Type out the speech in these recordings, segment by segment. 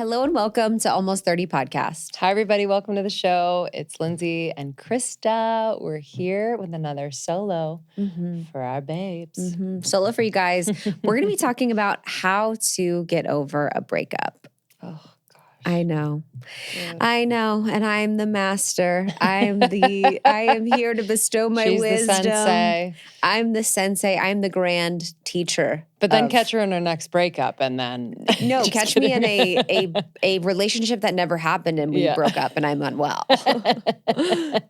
Hello and welcome to Almost 30 Podcast. Hi, everybody. Welcome to the show. It's Lindsey and Krista. We're here with another solo for our babes. Solo for you guys. We're going to be talking about how to get over a breakup. Oh, gosh. I know. Yeah. I know. And I'm the master. I am here to bestow my She's wisdom. the sensei. I'm the sensei. I'm the grand teacher. But then catch her in her next breakup and then... No, catch me in a relationship that never happened and we broke up and I'm unwell.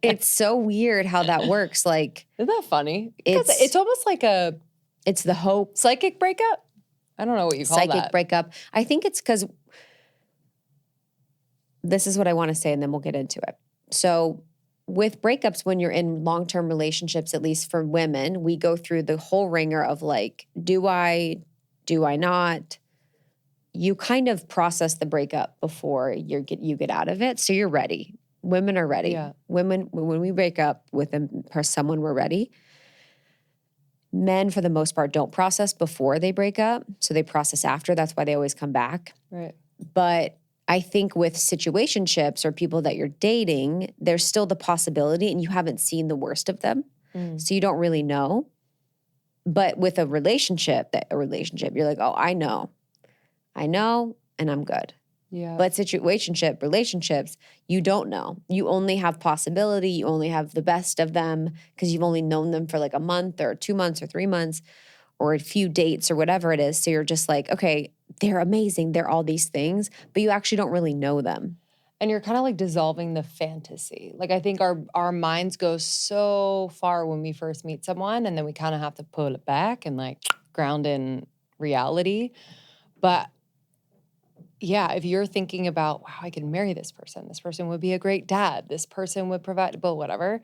It's so weird how that works. Like, isn't that funny? It's almost like it's the hope. Psychic breakup? I don't know what you call that. Psychic breakup. I think it's because... This is what I want to say, and then we'll get into it. So with breakups, when you're in long-term relationships, at least for women, we go through the whole ringer of like, do I not? You kind of process the breakup before you get out of it. So you're ready. Women are ready. Yeah. Women, when we break up with someone, we're ready. Men, for the most part, don't process before they break up. So they process after. That's why they always come back. Right. But I think with situationships or people that you're dating, there's still the possibility and you haven't seen the worst of them. So you don't really know. But with a relationship, you're like, oh, I know, and I'm good. Yeah. But relationships, you don't know. You only have possibility. You only have the best of them because you've only known them for like a month or 2 months or 3 months or a few dates or whatever it is. So you're just like, okay, they're amazing. They're all these things, but you actually don't really know them. And you're kind of like dissolving the fantasy. Like I think our minds go so far when we first meet someone and then we kind of have to pull it back and like ground in reality. But yeah, if you're thinking about, wow, I could marry this person would be a great dad, this person would provide, but whatever.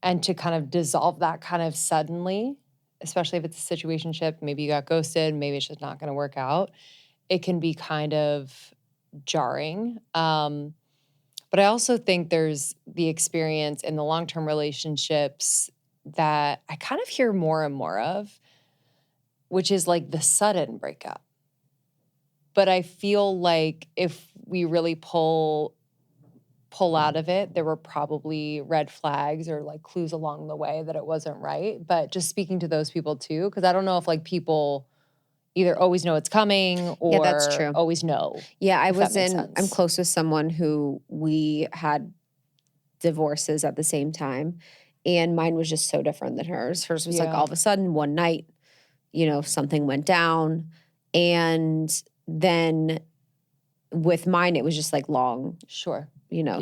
And to kind of dissolve that kind of suddenly, especially if it's a situationship, maybe you got ghosted, maybe it's just not going to work out. It can be kind of jarring. But I also think there's the experience in the long-term relationships that I kind of hear more and more of, which is like the sudden breakup. But I feel like if we really pull out of it, there were probably red flags or like clues along the way that it wasn't right. But just speaking to those people too, because I don't know if like people either always know it's coming or that's true. always know. Yeah, I'm close with someone who we had divorces at the same time. And mine was just so different than hers. Hers was like all of a sudden one night, something went down. And then with mine, it was just like long. Sure.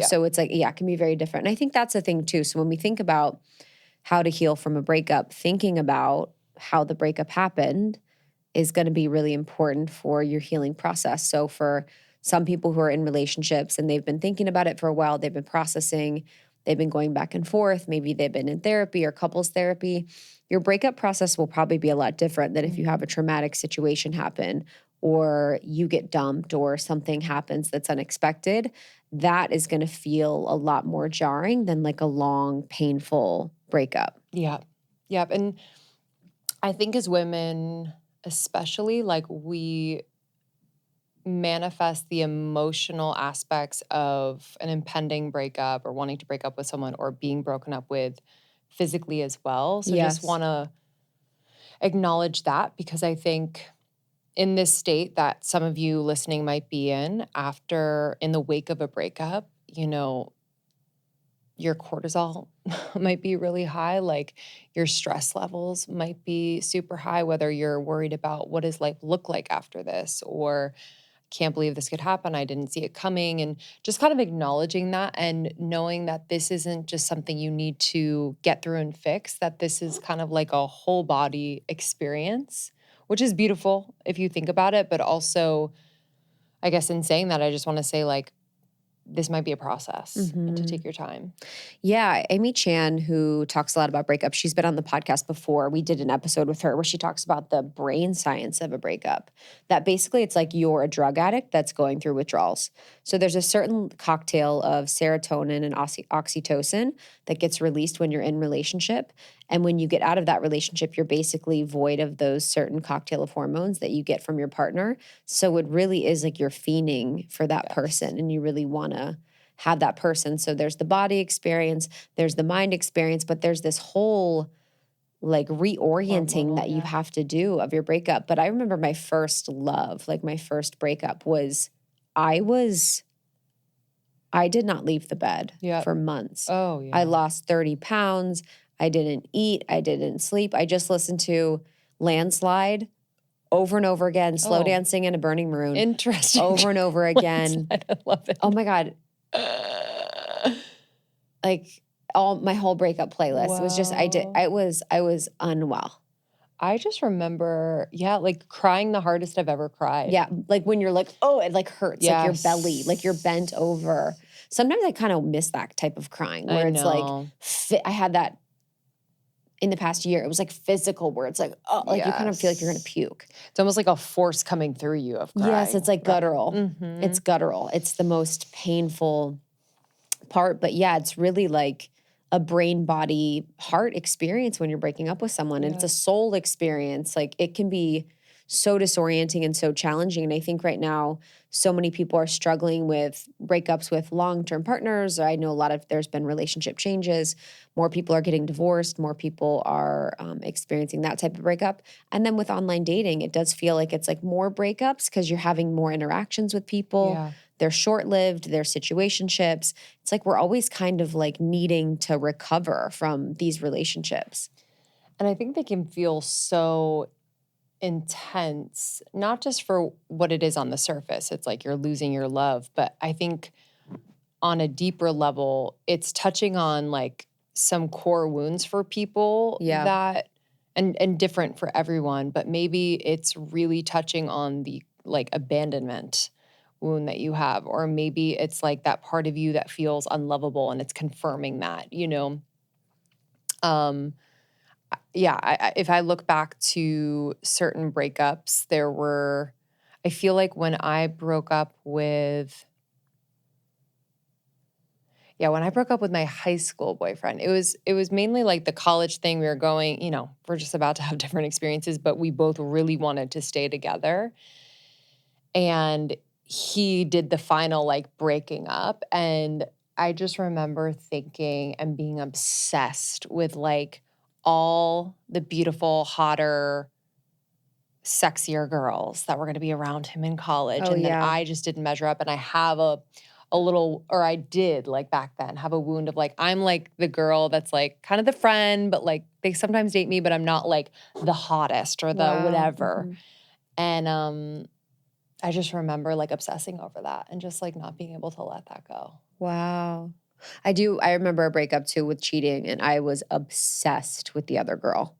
So it's like, it can be very different. And I think that's the thing too. So when we think about how to heal from a breakup, thinking about how the breakup happened is going to be really important for your healing process. So for some people who are in relationships and they've been thinking about it for a while, they've been processing, they've been going back and forth, maybe they've been in therapy or couples therapy, your breakup process will probably be a lot different than if you have a traumatic situation happen or you get dumped or something happens that's unexpected. That is going to feel a lot more jarring than like a long, painful breakup. Yeah. Yep. And I think as women, especially, like we manifest the emotional aspects of an impending breakup or wanting to break up with someone or being broken up with physically as well. So just want to acknowledge that because I think in this state that some of you listening might be in the wake of a breakup, your cortisol might be really high, like your stress levels might be super high, whether you're worried about what does life look like after this or can't believe this could happen, I didn't see it coming, and just kind of acknowledging that and knowing that this isn't just something you need to get through and fix, that this is kind of like a whole body experience, which is beautiful if you think about it, but also, I guess in saying that, I just want to say like, this might be a process and to take your time. Yeah, Amy Chan, who talks a lot about breakups, she's been on the podcast before. We did an episode with her where she talks about the brain science of a breakup. That basically it's like you're a drug addict that's going through withdrawals. So there's a certain cocktail of serotonin and oxytocin that gets released when you're in relationship. And when you get out of that relationship, you're basically void of those certain cocktail of hormones that you get from your partner. So it really is like you're fiending for that person and you really want to have that person. So there's the body experience, there's the mind experience, but there's this whole like reorienting that you have to do of your breakup. But I remember my first love, like my first breakup was I did not leave the bed for months. Oh, yeah. I lost 30 pounds. I didn't eat. I didn't sleep. I just listened to Landslide over and over again, slow dancing in a burning maroon. Interesting. Over and over again. I love it. Oh my God. Like my whole breakup playlist was just, I was unwell. I just remember, like crying the hardest I've ever cried. Yeah. Like when you're like, oh, it like hurts, like your belly, like you're bent over. Sometimes I kind of miss that type of crying where it's like, I had that in the past year. It was like physical where it's like, oh, like you kind of feel like you're going to puke. It's almost like a force coming through you of crying. Yes, it's like guttural. It's guttural. It's the most painful part. But yeah, it's really like a brain, body, heart experience when you're breaking up with someone. And it's a soul experience. Like it can be so disorienting and so challenging. And I think right now, so many people are struggling with breakups with long-term partners. I know there's been relationship changes. More people are getting divorced. More people are experiencing that type of breakup. And then with online dating, it does feel like it's like more breakups because you're having more interactions with people. Yeah. They're short-lived, they're situationships. It's like we're always kind of like needing to recover from these relationships. And I think they can feel so intense, not just for what it is on the surface. It's like you're losing your love. But I think on a deeper level, it's touching on like some core wounds for people that and different for everyone. But maybe it's really touching on the like abandonment wound that you have, or maybe it's like that part of you that feels unlovable and it's confirming that, if I look back to certain breakups, I feel like when I broke up with my high school boyfriend, it was mainly like the college thing. We were going, we're just about to have different experiences, but we both really wanted to stay together. And he did the final like breaking up. And I just remember thinking and being obsessed with like all the beautiful, hotter, sexier girls that were going to be around him in college. Then I just didn't measure up. And I have a little, or I did like back then have a wound of like, I'm like the girl that's like kind of the friend, but like they sometimes date me, but I'm not like the hottest or the whatever. And I just remember like obsessing over that and just like not being able to let that go. Wow. I remember a breakup too with cheating, and I was obsessed with the other girl.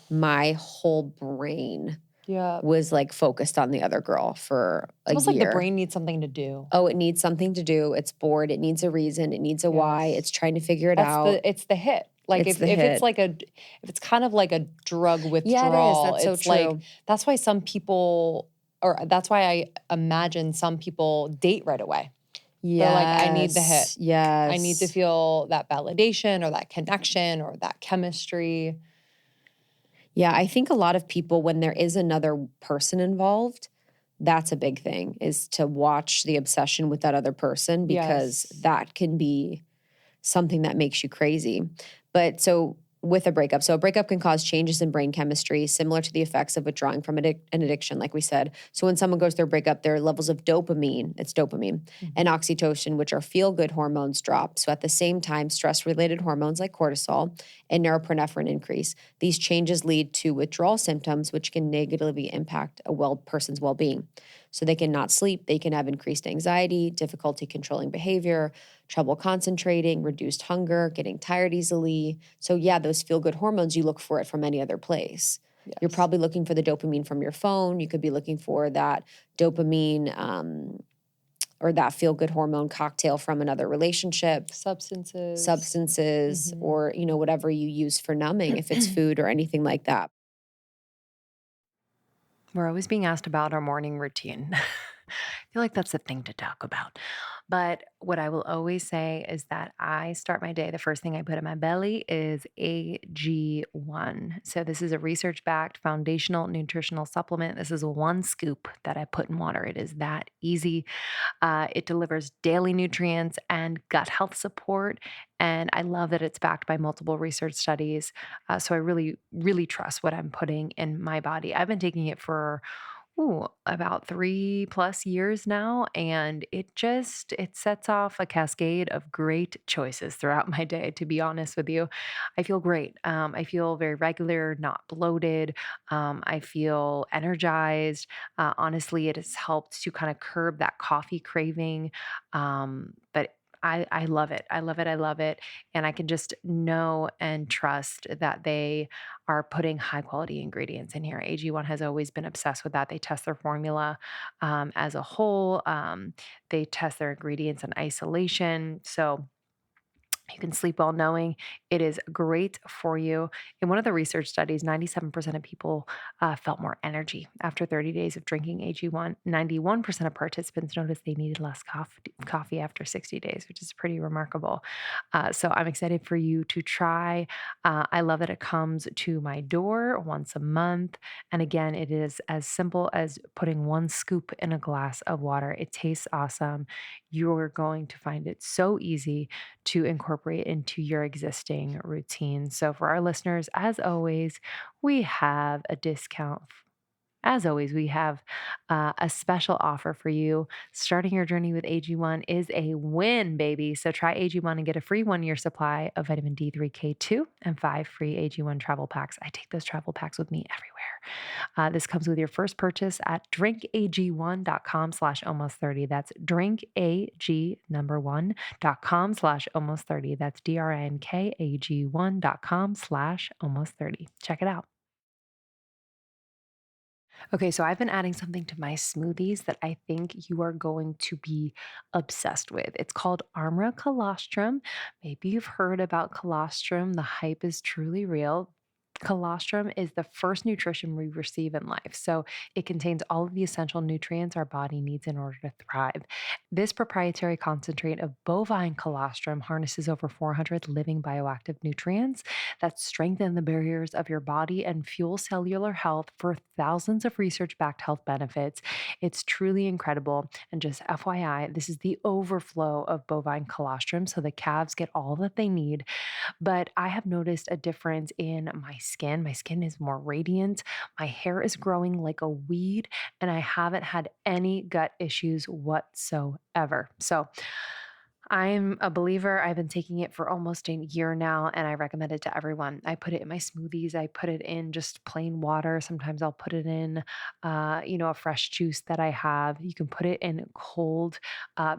My whole brain was like focused on the other girl for a year. It's almost like the brain needs something to do. Oh, it needs something to do. It's bored. It needs a reason. It needs a why. It's trying to figure it out. It's the hit. Like if it's kind of like a drug withdrawal. Yeah, it is. That's so true. Like, that's why some people, or that's why I imagine some people date right away. Yes. They're like, I need the hit. Yes. I need to feel that validation or that connection or that chemistry. Yeah, I think a lot of people, when there is another person involved, that's a big thing, is to watch the obsession with that other person, because that can be something that makes you crazy. But so with a breakup can cause changes in brain chemistry similar to the effects of withdrawing from an addiction, like we said. So when someone goes through a breakup, their levels of dopamine, and oxytocin, which are feel-good hormones, drop. So at the same time, stress-related hormones like cortisol and norepinephrine increase. These changes lead to withdrawal symptoms, which can negatively impact a person's well-being. So they can not sleep, they can have increased anxiety, difficulty controlling behavior, trouble concentrating, reduced hunger, getting tired easily. So yeah, those feel-good hormones, you look for it from any other place. Yes. You're probably looking for the dopamine from your phone. You could be looking for that dopamine or that feel-good hormone cocktail from another relationship, substances, or, whatever you use for numbing, if it's food or anything like that. We're always being asked about our morning routine. I feel like that's the thing to talk about. But what I will always say is that I start my day, the first thing I put in my belly is AG1. So this is a research-backed foundational nutritional supplement. This is one scoop that I put in water. It is that easy. It delivers daily nutrients and gut health support. And I love that it's backed by multiple research studies. So I really, really trust what I'm putting in my body. I've been taking it for about 3+ years now. And it sets off a cascade of great choices throughout my day, to be honest with you. I feel great. I feel very regular, not bloated. I feel energized. Honestly, it has helped to kind of curb that coffee craving. But I love it. I love it. I love it. And I can just know and trust that they are putting high quality ingredients in here. AG1 has always been obsessed with that. They test their formula as a whole, they test their ingredients in isolation. So you can sleep well knowing it is great for you. In one of the research studies, 97% of people felt more energy after 30 days of drinking AG1. 91% of participants noticed they needed less coffee after 60 days, which is pretty remarkable. So I'm excited for you to try. I love that it comes to my door once a month. And again, it is as simple as putting one scoop in a glass of water. It tastes awesome. You're going to find it so easy to incorporate into your existing routine. So, for our listeners, as always, we have a discount. As always, we have a special offer for you. Starting your journey with AG1 is a win, baby. So try AG1 and get a free 1-year supply of vitamin D3, K2, and 5 free AG1 travel packs. I take those travel packs with me everywhere. This comes with your first purchase at drinkag1.com/almost30. That's drinkag1.com/almost30. That's drinkag1.com/almost30. Check it out. Okay, so I've been adding something to my smoothies that I think you are going to be obsessed with. It's called Armura Colostrum. Maybe you've heard about colostrum. The hype is truly real. Colostrum is the first nutrition we receive in life. So it contains all of the essential nutrients our body needs in order to thrive. This proprietary concentrate of bovine colostrum harnesses over 400 living bioactive nutrients that strengthen the barriers of your body and fuel cellular health for thousands of research backed health benefits. It's truly incredible. And just FYI, this is the overflow of bovine colostrum. So the calves get all that they need. But I have noticed a difference in my skin. My skin is more radiant. My hair is growing like a weed, and I haven't had any gut issues whatsoever. So I'm a believer. I've been taking it for almost a year now, and I recommend it to everyone. I put it in my smoothies. I put it in just plain water. Sometimes I'll put it in, a fresh juice that I have. You can put it in cold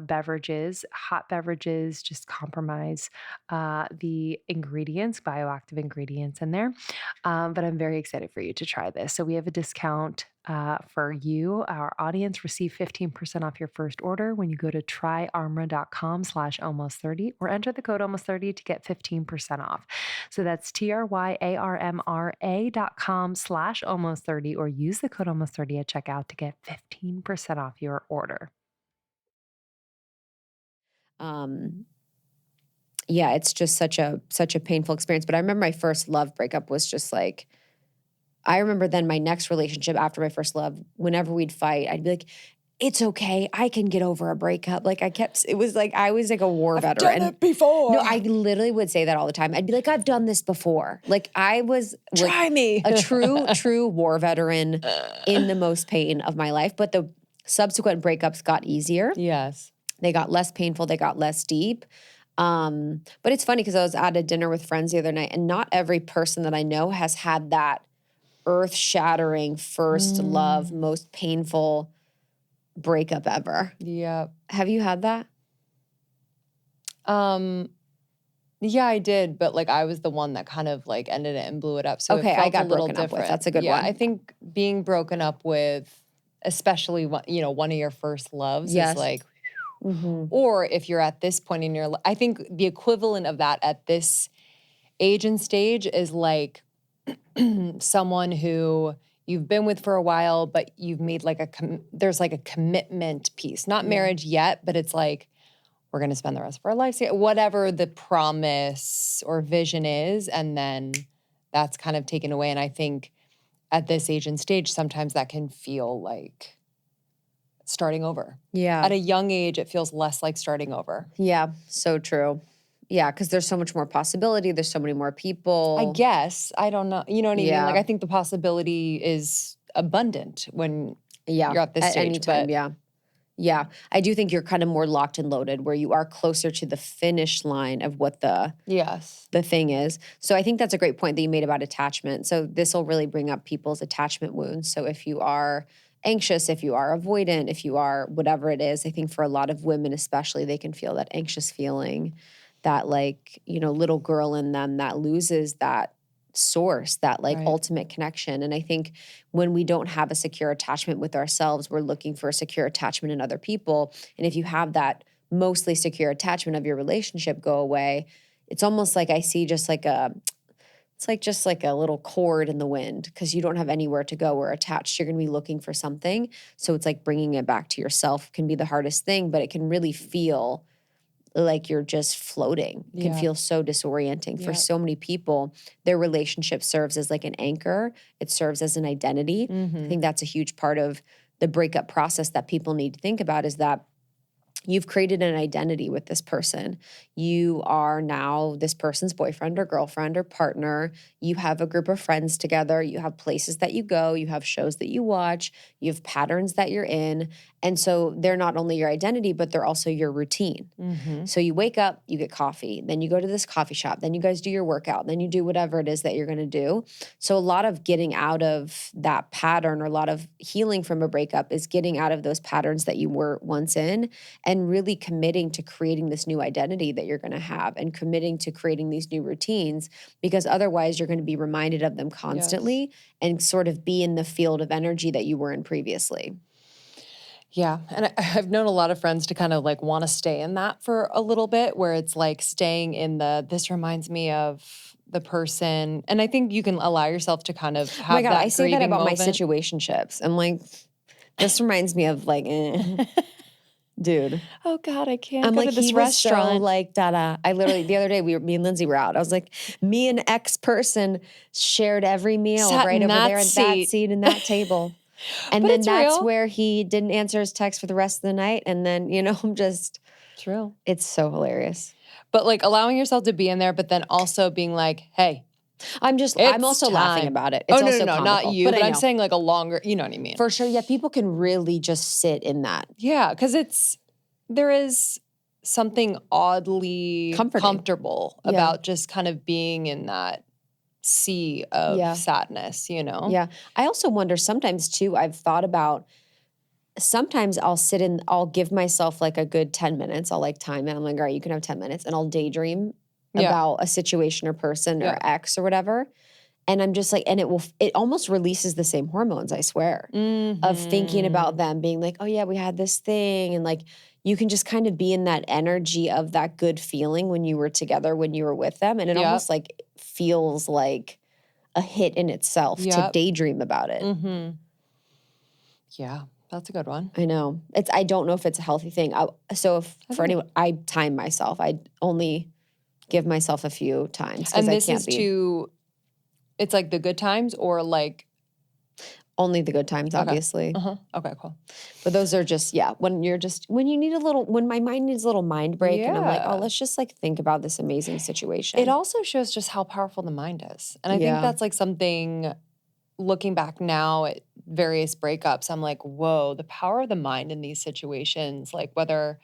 beverages, hot beverages. Just compromise the ingredients, bioactive ingredients in there. But I'm very excited for you to try this. So we have a discount for you, our audience. Receive 15% off your first order when you go to tryarmra.com/almost30 or enter the code almost30 to get 15% off. So that's tryarmra.com/almost30 or use the code almost30 at checkout to get 15% off your order. Yeah, it's just such a painful experience. But I remember my first love breakup was just like, I remember then my next relationship after my first love, whenever we'd fight, I'd be like, it's okay. I can get over a breakup. Like it was like, I was like a war veteran. Done it before. No, I literally would say that all the time. I'd be like, I've done this before. Like I was Try me. a true war veteran in the most pain of my life. But the subsequent breakups got easier. Yes. They got less painful. They got less deep. But it's funny because I was at a dinner with friends the other night, and not every person that I know has had that earth-shattering first love, most painful breakup ever. Yeah. Have you had that? Yeah, I did, but like I was the one that kind of like ended it and blew it up. So Okay, it felt I got a little broken up with. different. That's a good yeah, one. I think being broken up with, especially one of your first loves, Yes. is like Or if you're at this point in your life, I think the equivalent of that at this age and stage is like someone who you've been with for a while, but you've made like there's like a commitment piece, not marriage yet, but it's like, we're going to spend the rest of our lives together, whatever the promise or vision is. And then that's kind of taken away. And I think at this age and stage, sometimes that can feel like starting over. Yeah. At a young age, it feels less like starting over. Yeah, so true. Yeah, because there's so much more possibility. There's so many more people. I guess. I don't know. You know what I mean? Yeah. Like, I think the possibility is abundant when Yeah, you're at this stage. any time, but yeah. Yeah, I do think you're kind of more locked and loaded where you are closer to the finish line of what the yes. thing is. So I think that's a great point that you made about attachment. So this will really bring up people's attachment wounds. So if you are anxious, if you are avoidant, if you are whatever it is, I think for a lot of women especially, they can feel that anxious feeling, that like, you know, little girl in them that loses that source, that like Right. ultimate connection. And I think when we don't have a secure attachment with ourselves, we're looking for a secure attachment in other people. And if you have that mostly secure attachment of your relationship go away, it's almost like I see just like it's like just like a little cord in the wind because you don't have anywhere to go or attached. You're going to be looking for something. So it's like bringing it back to yourself can be the hardest thing, but it can really feel like you're just floating. It can Yeah. feel so disorienting. For Yeah. so many people, their relationship serves as like an anchor. It serves as an identity. I think that's a huge part of the breakup process that people need to think about is that you've created an identity with this person. You are now this person's boyfriend or girlfriend or partner. You have a group of friends together. You have places that you go. You have shows that you watch. You have patterns that you're in. And so they're not only your identity, but they're also your routine. So you wake up, you get coffee, then you go to this coffee shop, then you guys do your workout, then you do whatever it is that you're going to do. So a lot of getting out of that pattern or a lot of healing from a breakup is getting out of those patterns that you were once in and really committing to creating this new identity that you're going to have and committing to creating these new routines because otherwise you're going to be reminded of them constantly and sort of be in the field of energy that you were in previously. Yeah. And I've known a lot of friends to kind of like want to stay in that for a little bit where it's like staying in this reminds me of the person. And I think you can allow yourself to kind of have Oh my God, that I say that grieving about moment. my situationships. I'm like, this reminds me of like, dude. Oh God, I can't I'm go like, to this he was so restaurant. like, da-da. I literally, the other day, me and Lindsay were out. I was like, me and X person shared every meal Sat right in over that there at seat. that seat and that table. And But then it's that's real. where he didn't answer his text for the rest of the night. And then, you know, It's real. it's so hilarious. But like allowing yourself to be in there, but then also being like, hey, I'm it's also laughing time. about it. It's oh, no, also no, no, not comical, you. but But I I'm know. saying like a longer, you know what I mean? For sure. Yeah, people can really just sit in that. Yeah, because there is something oddly Comforting. comfortable Yeah. about just kind of being in that sea of Yeah. sadness, you know? Yeah. I also wonder sometimes too, I've thought about sometimes I'll give myself like a good 10 minutes. I'll like time it. I'm like, all right, you can have 10 minutes and I'll daydream Yeah. about a situation or person Yeah. or ex or whatever. And I'm just like, and it almost releases the same hormones, I swear, of thinking about them being like, oh yeah, we had this thing. And like, you can just kind of be in that energy of that good feeling when you were together, when you were with them. And it Yep. almost like feels like a hit in itself to Yep. daydream about it. Yeah, that's a good one. I know. I don't know if it's a healthy thing. For anyone, I time myself. I only give myself a few times because And I this can't is be it's like the good times or like, only the good times, obviously. okay, cool. But those are just, when you need when my mind needs a little mind break and I'm like, oh, Yeah. let's just like think about this amazing situation. It also shows just how powerful the mind is. And I think Yeah. that's like something, looking back now at various breakups, I'm like, whoa, the power of the mind in these situations, like whether,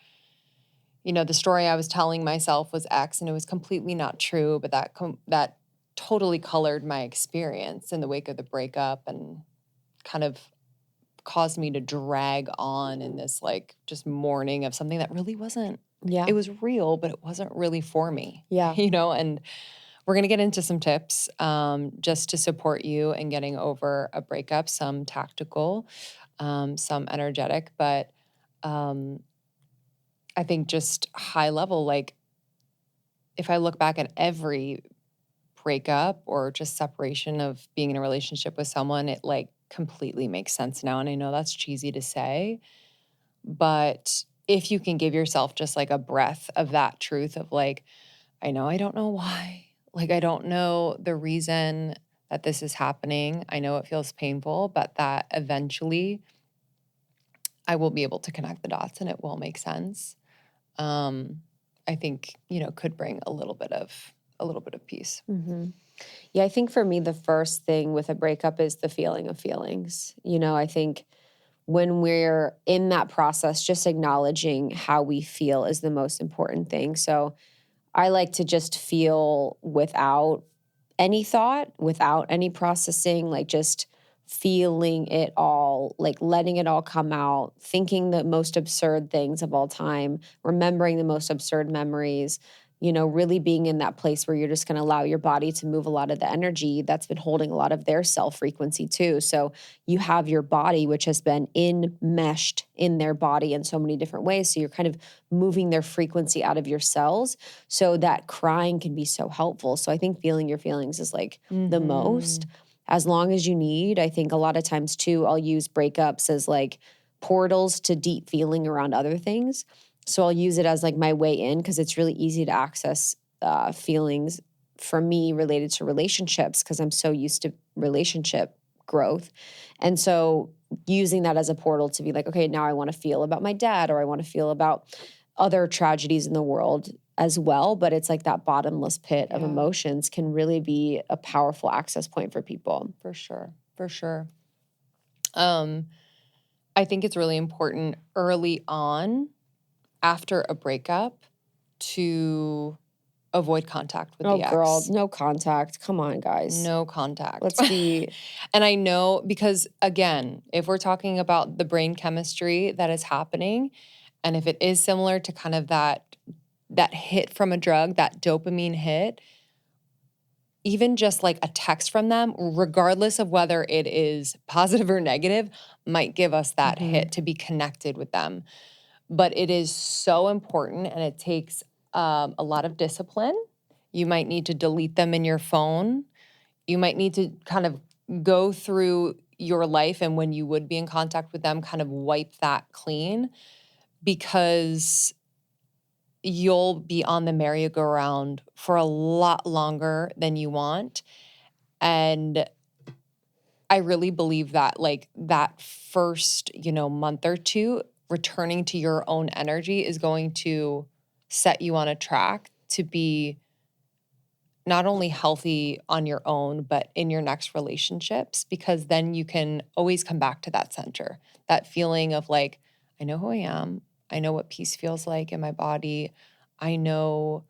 you know, the story I was telling myself was X and it was completely not true, but that totally colored my experience in the wake of the breakup and kind of caused me to drag on in this like just mourning of something that really wasn't. Yeah. It was real, but it wasn't really for me. Yeah. You know, and we're going to get into some tips just to support you in getting over a breakup, some tactical, some energetic. But I think just high level, like if I look back at every breakup or just separation of being in a relationship with someone, it like completely makes sense now. And I know that's cheesy to say, but if you can give yourself just like a breath of that truth of like, I know I don't know why, like I don't know the reason that this is happening. I know it feels painful, but that eventually I will be able to connect the dots and it will make sense. I think, could bring a little bit of peace. Mm-hmm. Yeah, I think for me, the first thing with a breakup is the feeling of feelings. I think when we're in that process, just acknowledging how we feel is the most important thing. So I like to just feel without any thought, without any processing, like just feeling it all, like letting it all come out, thinking the most absurd things of all time, remembering the most absurd memories, really being in that place where you're just going to allow your body to move a lot of the energy that's been holding a lot of their cell frequency too. So you have your body, which has been enmeshed in their body in so many different ways. So you're kind of moving their frequency out of your cells. So that crying can be so helpful. So I think feeling your feelings is like the most, as long as you need. I think a lot of times too, I'll use breakups as like portals to deep feeling around other things. So I'll use it as like my way in because it's really easy to access feelings for me related to relationships because I'm so used to relationship growth. And so using that as a portal to be like, okay, now I want to feel about my dad or I want to feel about other tragedies in the world as well. But it's like that bottomless pit of emotions can really be a powerful access point for people. For sure. For sure. I think it's really important early on after a breakup to avoid contact with the ex. Girl, no contact. Come on, guys. No contact. Let's be. And I know because, again, if we're talking about the brain chemistry that is happening, and if it is similar to kind of that hit from a drug, that dopamine hit, even just like a text from them, regardless of whether it is positive or negative, might give us that hit to be connected with them. But it is so important and it takes a lot of discipline. You might need to delete them in your phone. You might need to kind of go through your life and when you would be in contact with them, kind of wipe that clean because you'll be on the merry-go-round for a lot longer than you want. And I really believe that like that first, month or two, returning to your own energy is going to set you on a track to be not only healthy on your own, but in your next relationships, because then you can always come back to that center, that feeling of like, I know who I am. I know what peace feels like in my body. I know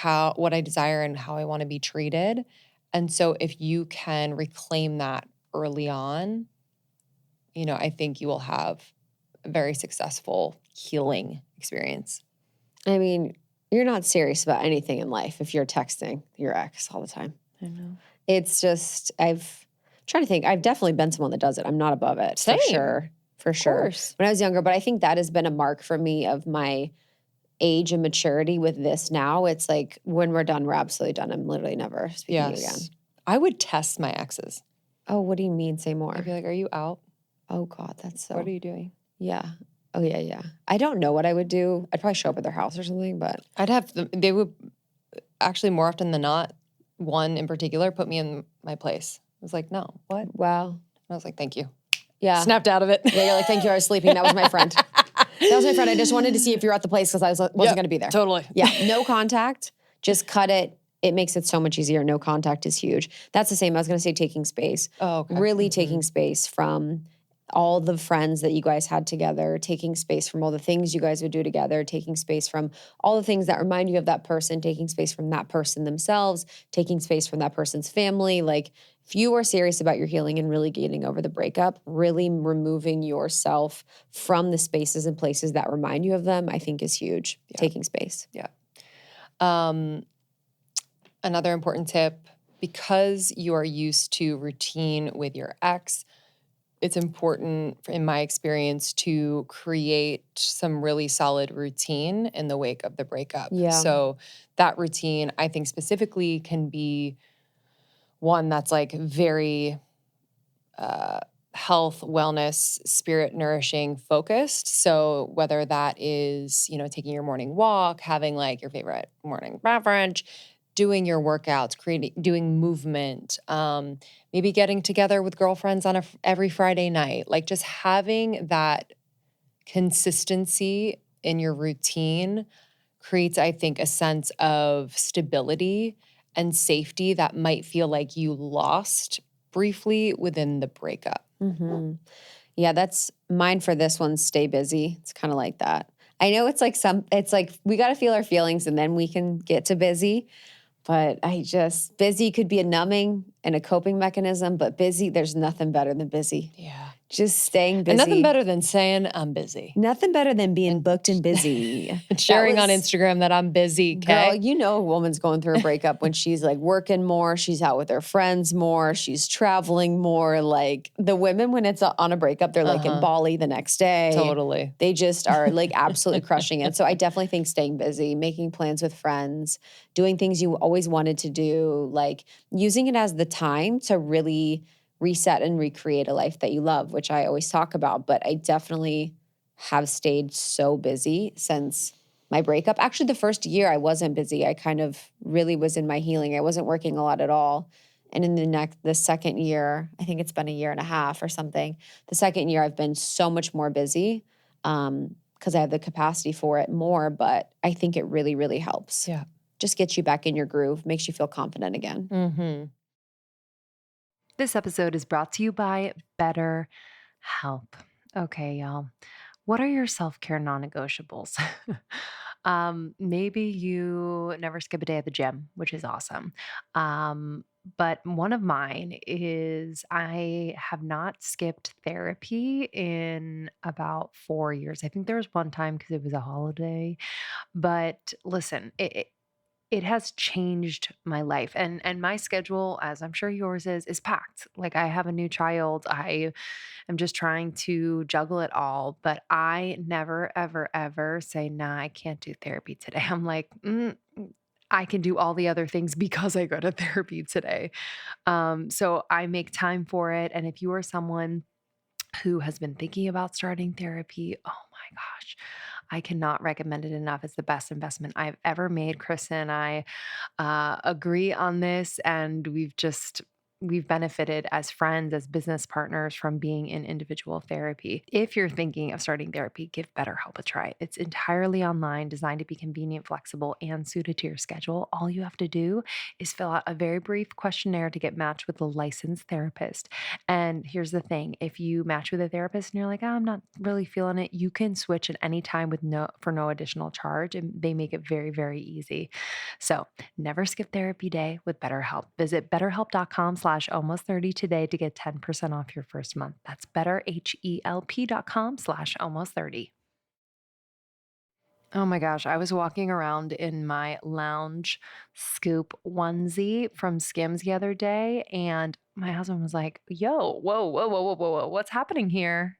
what I desire and how I want to be treated. And so if you can reclaim that early on, I think you will have a very successful healing experience. I mean, you're not serious about anything in life if you're texting your ex all the time. I know. It's just, trying to think. I've definitely been someone that does it. I'm not above it. Same. For sure. Course. When I was younger, but I think that has been a mark for me of my age and maturity with this now. It's like when we're done, we're absolutely done. I'm literally never speaking to you again. I would test my exes. Oh, what do you mean? Say more. I'd be like, are you out? Oh God, that's so. What are you doing? Yeah. Oh yeah. I don't know what I would do. I'd probably show up at their house or something, but they would actually more often than not, one in particular, put me in my place. I was like, no, what? Wow. And I was like, thank you. Yeah. Snapped out of it. Yeah, you're like, thank you, I was sleeping. That was my friend. That was my friend. I just wanted to see if you're at the place because I wasn't going to be there. Totally. Yeah, no contact. Just cut it. It makes it so much easier. No contact is huge. That's the same. I was going to say taking space. Oh, okay. Really taking space from all the friends that you guys had together, taking space from all the things you guys would do together, taking space from all the things that remind you of that person, taking space from that person themselves, taking space from that person's family. Like if you are serious about your healing and really getting over the breakup, really removing yourself from the spaces and places that remind you of them, I think is huge. Yeah. Taking space. Yeah. Another important tip, because you are used to routine with your ex, it's important in my experience to create some really solid routine in the wake of the breakup. Yeah. So that routine, I think specifically can be one that's like very health, wellness, spirit nourishing focused. So whether that is, taking your morning walk, having like your favorite morning beverage, doing your workouts, doing movement, maybe getting together with girlfriends on every Friday night, like just having that consistency in your routine creates, I think, a sense of stability and safety that might feel like you lost briefly within the breakup. Mm-hmm. Yeah, that's mine for this one. Stay busy. It's kind of like that. I know it's like we got to feel our feelings and then we can get to busy. But busy could be a numbing and a coping mechanism, but busy, there's nothing better than busy. Yeah. Just staying busy. And nothing better than saying I'm busy. Nothing better than being booked and busy. And sharing on Instagram that I'm busy, Girl, okay? a woman's going through a breakup when she's like working more, she's out with her friends more, she's traveling more. Like the women, when it's on a breakup, they're like in Bali the next day. Totally. They just are like absolutely crushing it. So I definitely think staying busy, making plans with friends, doing things you always wanted to do, like using it as the time to really reset and recreate a life that you love, which I always talk about. But I definitely have stayed so busy since my breakup. Actually, the first year I wasn't busy. I kind of really was in my healing. I wasn't working a lot at all. And in the second year, I think it's been a year and a half or something. The second year I've been so much more busy because I have the capacity for it more. But I think it really, really helps. Yeah. Just gets you back in your groove, makes you feel confident again. Mm-hmm. This episode is brought to you by BetterHelp. Okay, y'all. What are your self-care non-negotiables? Maybe you never skip a day at the gym, which is awesome. But one of mine is I have not skipped therapy in about 4 years. I think there was one time because it was a holiday. But listen, it has changed my life, and my schedule, as I'm sure yours is packed. Like I have a new child. I am just trying to juggle it all, but I never ever ever say, "Nah, I can't do therapy today." I'm like, I can do all the other things because I go to therapy today. So I make time for it. And if you are someone who has been thinking about starting therapy, oh my gosh, I cannot recommend it enough. It's the best investment I've ever made. Krista and I agree on this, and we've benefited as friends, as business partners from being in individual therapy. If you're thinking of starting therapy, give BetterHelp a try. It's entirely online, designed to be convenient, flexible, and suited to your schedule. All you have to do is fill out a very brief questionnaire to get matched with a licensed therapist. And here's the thing, if you match with a therapist and you're like, I'm not really feeling it, you can switch at any time for no additional charge, and they make it very, very easy. So never skip therapy day with BetterHelp. Visit betterhelp.com/almost30 today to get 10% off your first month. That's betterhelp.com/almost30. Oh my gosh, I was walking around in my lounge scoop onesie from Skims the other day, and my husband was like, yo, whoa, whoa, whoa, whoa, whoa, whoa, what's happening here?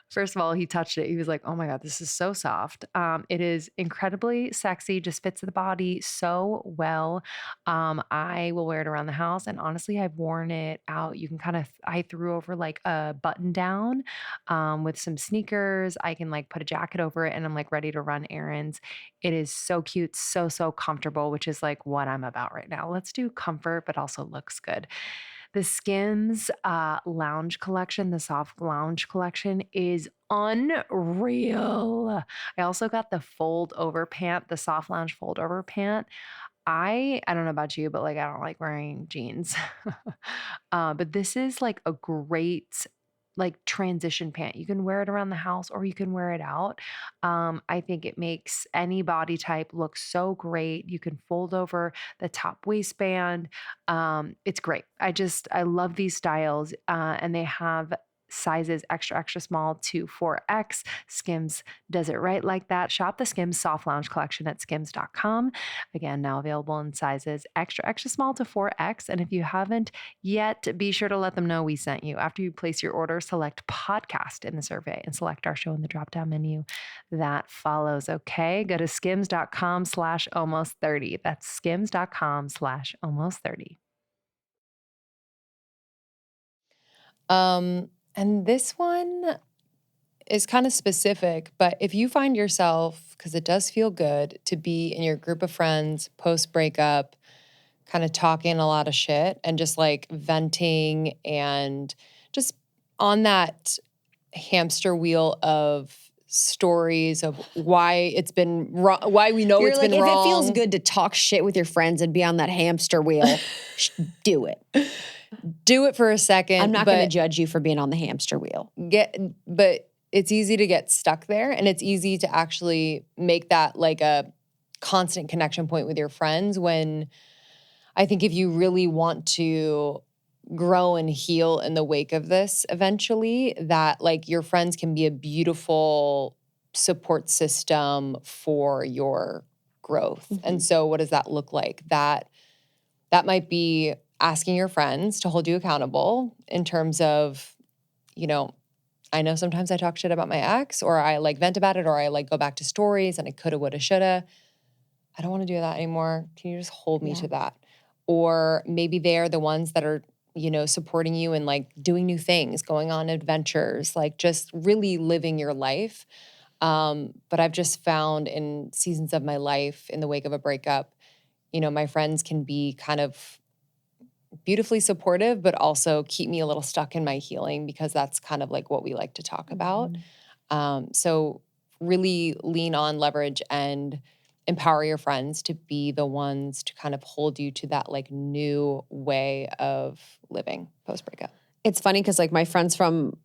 First of all, he touched it. He was like, oh my God, this is so soft. It is incredibly sexy, just fits the body so well. I will wear it around the house. And honestly, I've worn it out. You can I threw over like a button down with some sneakers. I can like put a jacket over it and I'm like ready to run errands. It is so cute, so, so comfortable, which is like what I'm about right now. Let's do comfort, but also looks good. The Skims lounge collection, the soft lounge collection, is unreal. I also got the fold over pant, the soft lounge fold over pant. I don't know about you, but like I don't like wearing jeans. But this is like a great like transition pant. You can wear it around the house or you can wear it out. I think it makes any body type look so great. You can fold over the top waistband. It's great. I love these styles, and they have sizes extra, extra small to 4X. Skims does it right like that. Shop the Skims Soft Lounge collection at skims.com. Again, now available in sizes extra, extra small to 4X. And if you haven't yet, be sure to let them know we sent you. After you place your order, select podcast in the survey and select our show in the drop-down menu that follows. Okay, go to skims.com/almost30. That's skims.com/almost30. And this one is kind of specific, but if you find yourself, because it does feel good to be in your group of friends post breakup, kind of talking a lot of shit and just like venting and just on that hamster wheel of stories of why it's been wrong, why we know You're it's like, been if wrong. it feels good to talk shit with your friends and be on that hamster wheel, do it. Do it for a second. I'm not going to judge you for being on the hamster wheel. But it's easy to get stuck there, and it's easy to actually make that like a constant connection point with your friends when I think if you really want to grow and heal in the wake of this eventually, that like your friends can be a beautiful support system for your growth. And so what does that look like? That might be asking your friends to hold you accountable in terms of, you know, I know sometimes I talk shit about my ex or I like vent about it or I like go back to stories and I coulda, woulda, shoulda. I don't want to do that anymore. Can you just hold me to that? Or maybe they're the ones that are, you know, supporting you and like doing new things, going on adventures, like just really living your life. But I've just found in seasons of my life in the wake of a breakup, you know, my friends can be kind of beautifully supportive, but also keep me a little stuck in my healing because that's kind of like what we like to talk about. So really lean on, leverage, and empower your friends to be the ones to kind of hold you to that like new way of living post breakup. It's funny because like my friends from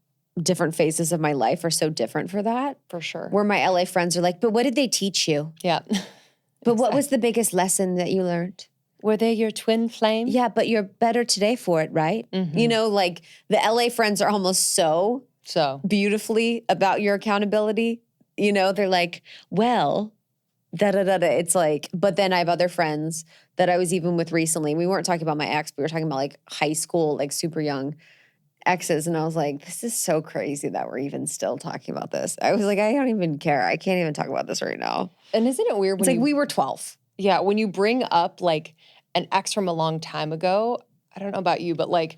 different phases of my life are so different for that. For sure. Where my LA friends are like, but what did they teach you? Yeah. But what was the biggest lesson that you learned? Were they your twin flame? Yeah, but you're better today for it, right? You know, like the LA friends are almost so beautifully about your accountability. You know, they're like, well, da-da-da-da. It's like, but then I have other friends that I was even with recently. We weren't talking about my ex, but we were talking about like high school, like super young exes. And I was like, this is so crazy that we're even still talking about this. I was like, I don't even care. I can't even talk about this right now. And isn't it weird when It's like we were 12. Yeah, when you bring up like an ex from a long time ago, I don't know about you, but like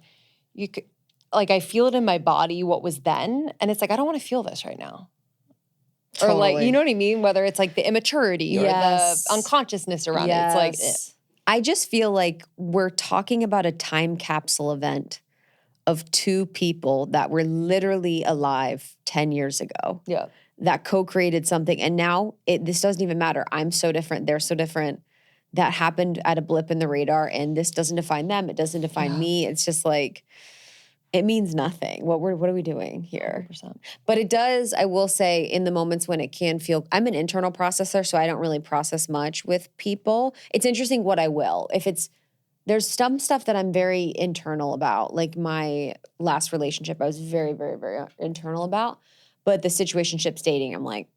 you could, like I feel it in my body what was then, and it's like I don't want to feel this right now. Or like, you know what I mean? Whether it's like the immaturity or the unconsciousness around it. It's like I just feel like we're talking about a time capsule event of two people that were literally alive 10 years ago. Yeah. That co-created something. And now this doesn't even matter. I'm so different. They're so different. That happened at a blip in the radar. And this doesn't define them. It doesn't define me. It's just like, it means nothing. What are we doing here? 100%. But it does, I will say, in the moments when it can feel, I'm an internal processor, so I don't really process much with people. It's interesting what I will. There's some stuff that I'm very internal about. Like my last relationship, I was very, very, very internal about. But the situationships dating, I'm like,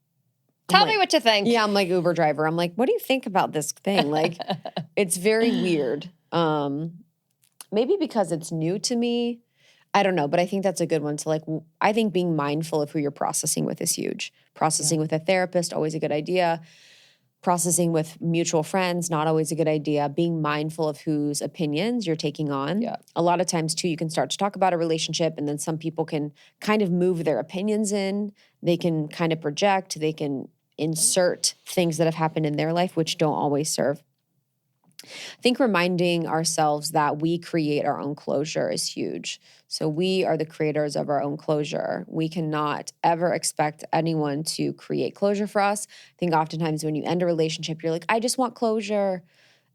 Tell me what you think. Yeah, I'm like Uber driver. I'm like, what do you think about this thing? Like, it's very weird. Maybe because it's new to me. I don't know, but I think that's a good one to like, I think being mindful of who you're processing with is huge. Processing with a therapist, always a good idea. Processing with mutual friends, not always a good idea. Being mindful of whose opinions you're taking on. Yeah. A lot of times too, you can start to talk about a relationship and then some people can kind of move their opinions in. They can kind of project. They can insert things that have happened in their life, which don't always serve. I think reminding ourselves that we create our own closure is huge. So we are the creators of our own closure. We cannot ever expect anyone to create closure for us. I think oftentimes when you end a relationship, you're like, I just want closure.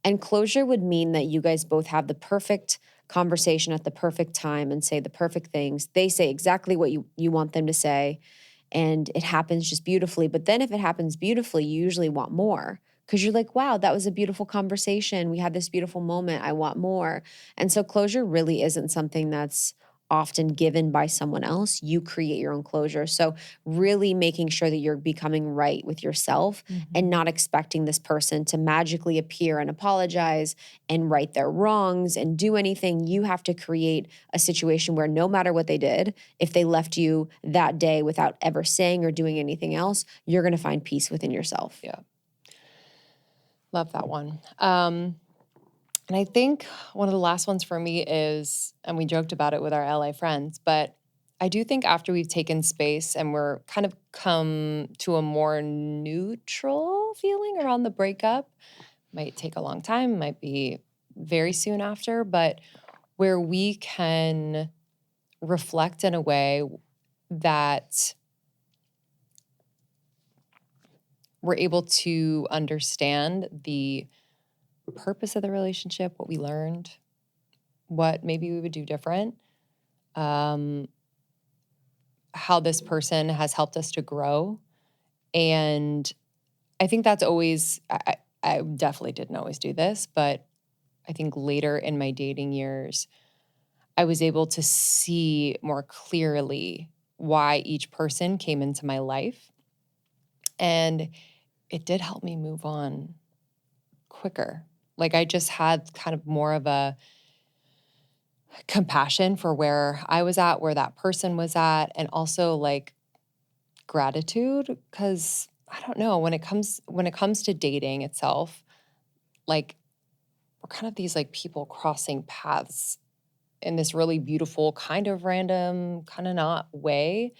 And closure would mean that you guys both have the perfect conversation at the perfect time and say the perfect things. They say exactly what you want them to say. And it happens just beautifully. But then if it happens beautifully, you usually want more. Because you're like, wow, that was a beautiful conversation. We had this beautiful moment. I want more. And so closure really isn't something that's often given by someone else. You create your own closure. So really making sure that you're becoming right with yourself and not expecting this person to magically appear and apologize and right their wrongs and do anything. You have to create a situation where no matter what they did, if they left you that day without ever saying or doing anything else, you're going to find peace within yourself. Yeah. Love that one. And I think one of the last ones for me is, and we joked about it with our LA friends, but I do think after we've taken space and we're kind of come to a more neutral feeling around the breakup, might take a long time, might be very soon after, but where we can reflect in a way that we're able to understand the purpose of the relationship, what we learned, what maybe we would do different, how this person has helped us to grow. And I think that's always, I definitely didn't always do this, but I think later in my dating years, I was able to see more clearly why each person came into my life. And it did help me move on quicker. Like I just had kind of more of a compassion for where I was at, where that person was at, and also like gratitude. Cause I don't know, when it comes to dating itself, like we're kind of these like people crossing paths in this really beautiful, kind of random, kind of not way.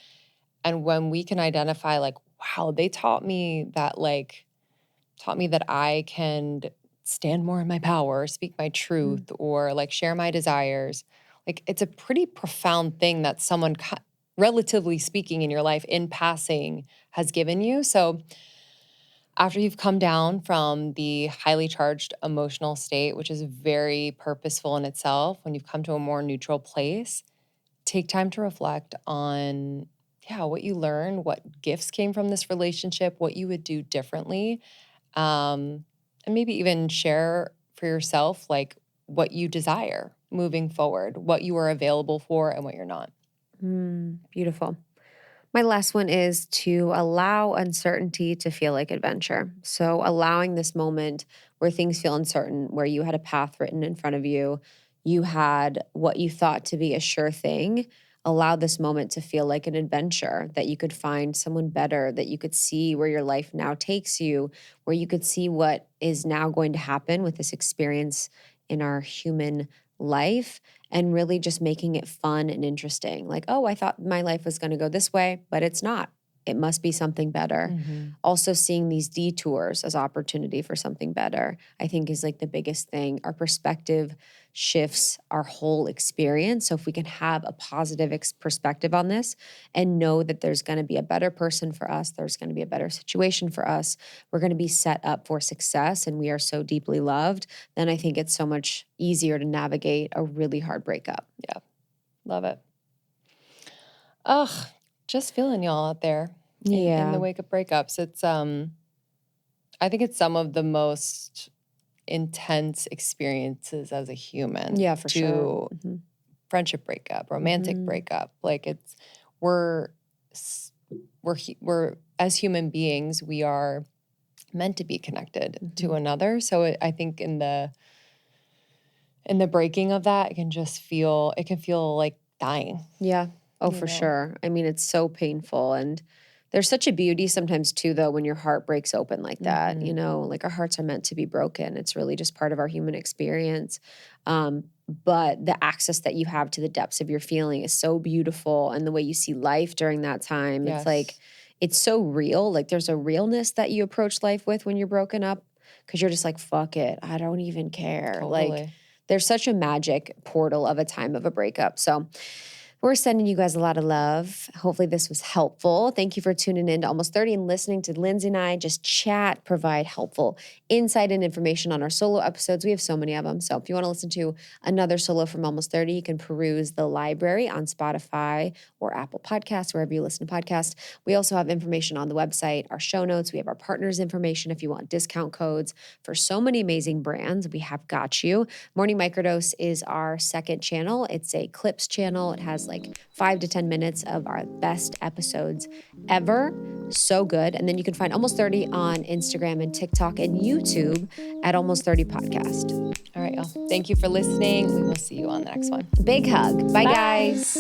And when we can identify like, wow, they taught me that I can stand more in my power, speak my truth, or like share my desires. Like it's a pretty profound thing that someone, relatively speaking, in your life in passing has given you. So after you've come down from the highly charged emotional state, which is very purposeful in itself, when you've come to a more neutral place, take time to reflect on, what you learned, what gifts came from this relationship, what you would do differently, and maybe even share for yourself, like what you desire moving forward, what you are available for and what you're not. Beautiful. My last one is to allow uncertainty to feel like adventure. So, allowing this moment where things feel uncertain, where you had a path written in front of you, you had what you thought to be a sure thing. Allow this moment to feel like an adventure, that you could find someone better, that you could see where your life now takes you, where you could see what is now going to happen with this experience in our human life, and really just making it fun and interesting. Like, oh, I thought my life was going to go this way, but it's not. It must be something better. Also, seeing these detours as opportunity for something better, I think is like the biggest thing. Our perspective shifts our whole experience. So if we can have a positive perspective on this and know that there's going to be a better person for us, there's going to be a better situation for us, we're going to be set up for success, and we are so deeply loved, then I think it's so much easier to navigate a really hard breakup. Yeah. Love it. Ugh, just feeling y'all out there in the wake of breakups. It's I think it's some of the most intense experiences as a human. Yeah, for sure. Friendship breakup, romantic breakup. Like we're as human beings, we are meant to be connected to another. So I think in the breaking of that, it can feel like dying. Yeah. Oh, for sure. I mean, it's so painful. And there's such a beauty sometimes too, though, when your heart breaks open like that. You know, like our hearts are meant to be broken. It's really just part of our human experience. But the access that you have to the depths of your feeling is so beautiful. And the way you see life during that time, it's like, it's so real. Like there's a realness that you approach life with when you're broken up, because you're just like, fuck it, I don't even care. Totally. Like there's such a magic portal of a time of a breakup. So We're sending you guys a lot of love. Hopefully this was helpful. Thank you for tuning in to Almost 30 and listening to Lindsey and I just chat, provide helpful insight and information on our solo episodes. We have so many of them. So if you want to listen to another solo from Almost 30, you can peruse the library on Spotify or Apple Podcasts, wherever you listen to podcasts. We also have information on the website, our show notes. We have our partners' information if you want discount codes for so many amazing brands. We have got you. Morning Microdose is our second channel. It's a clips channel. It has like 5 to 10 minutes of our best episodes ever. So good. And then you can find Almost 30 on Instagram and TikTok and YouTube at Almost 30 Podcast. All right, y'all. Thank you for listening. We will see you on the next one. Big hug. Bye. guys.